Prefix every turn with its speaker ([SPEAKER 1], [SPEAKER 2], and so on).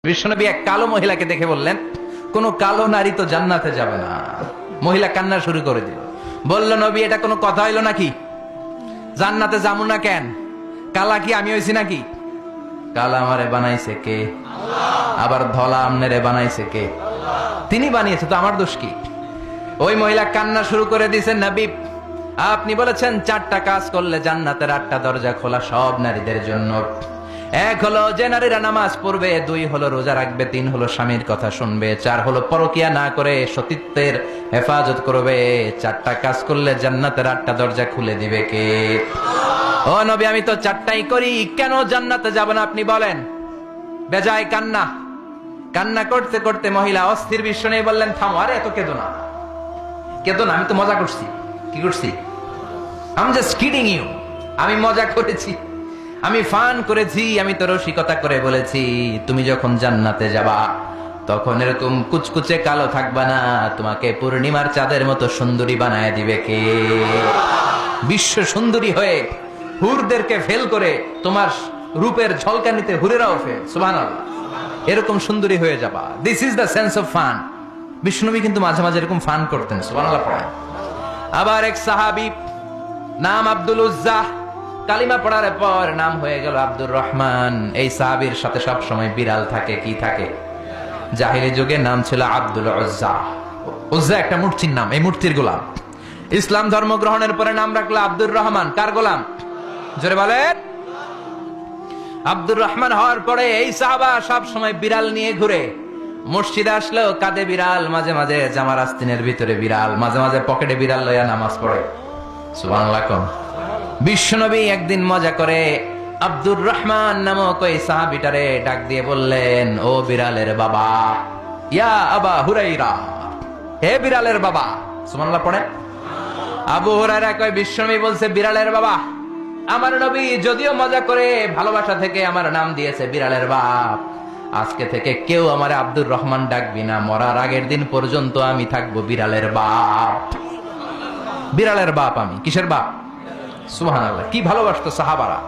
[SPEAKER 1] বিশ্বনবী এক কালো মহিলাকে দেখে বললেন, কোন কালো নারী তো জান্নাতে যাবে না। মহিলা কান্না শুরু করে দিল, বলল, নবী এটা কোনো কথা হইলো নাকি? জান্নাতে যাবো না কেন? কালা কি আমি হইছি নাকি? কালা আমারে বানাইছে কে? আবার ধলা আমনেরে বানাইছে কে? তিনি বানিয়েছে, তো আমার দোষ কি? ওই মহিলা কান্না শুরু করে দিয়েছেন, নবী আপনি বলেছেন 4টা কাজ করলে জান্নাতের 8টা দরজা খোলা সব নারীদের জন্য। 1 হলো যে নারীরা নামাজ পড়বে, 2 হলো রোজা রাখবে, 3 হলো স্বামীর কথা শুনবে, 4 হলো পরকিয়া না করে সতীত্বের হেফাজত করবে। 4টা কাজ করলে জান্নাতের 8টা দরজা খুলে দিবে কে? ও নবী আমি তো 4টাই করি, কেন জান্নাতে যাব না আপনি বলেন? বেজায় কান্না, কান্না করতে করতে মহিলা অস্থির। বিশ্ব নেই বললেন, থামো, আরে এত কেঁদো না, কেঁদো না, আমি তো মজা করছি। কি করছি? I'm just kidding you. আমি মজা করেছি, আমি ফান করেছি, আমি তো রসিকতা করে বলেছি তুমি যখন জান্নাতে যাবা তখন এরকম কুচকুচে কালো থাকবা না, তোমাকে পূর্ণিমার চাঁদের মতো সুন্দরী বানায় দিবে কে? বিশ্ব সুন্দরী হয়ে হুরদেরকে ফেল করে তোমার রূপের ঝলকানিতে হুরেরাও ফেল। সুবহানাল্লাহ, এরকম সুন্দরী হয়ে যাবা। This is the sense of fun. বিষ্ণুনবী কিন্তু মাঝে মাঝে এরকম ফান করতেন। সুবহানাল্লাহ পড়েন। আবার এক সাহাবী নাম আব্দুল উজ্জাহ, কালিমা পড়ার পর নাম হয়ে গেল আব্দুর রহমান। এই সাহাবীর সাথে সব সময় বিড়াল থাকে। কি থাকে? জাহিলি যুগে নাম ছিল আব্দুল উজ্জা। উজ্জা একটা মূর্তির নাম, এই মূর্তির গোলাম। ইসলাম ধর্ম গ্রহণের পরে নাম রাখলো আব্দুর রহমান। কার গোলাম? জোরে বলেন। আব্দুর রহমান হওয়ার পরে এই সাহাবা সব সময় বিড়াল নিয়ে ঘুরে। মসজিদে আসলো কাঁধে বিড়াল, মাঝে মাঝে জামার আস্তিনের ভিতরে বিড়াল, মাঝে মাঝে পকেটে বিড়াল লইয়া নামাজ পড়ে। সুবহানাল্লাহ। বিশ্বনবী একদিন মজা করে আব্দুর রহমান নামক ওই সাহাবীটারে ডাক দিয়ে বললেন, ও বিড়ালের বাবা, ইয়া আবা হুরাইরা, হে বিড়ালের বাবা। সুবহানাল্লাহ পড়েন। আবু হুরায়রা কয়, বিশ্বনবী বলছে বিড়ালের বাবা। আমার নবী যদিও মজা করে ভালোবাসা থেকে আমার নাম দিয়েছে বিড়ালের বাপ, আজকে থেকে কেউ আমার আব্দুর রহমান ডাকবি না, মরার আগের দিন পর্যন্ত আমি থাকবো বিড়ালের বাপ। বিড়ালের বাপ আমি। কিসের বাপ? সুবহানাল্লাহ। কি ভালোবাসতো সাহাবারা।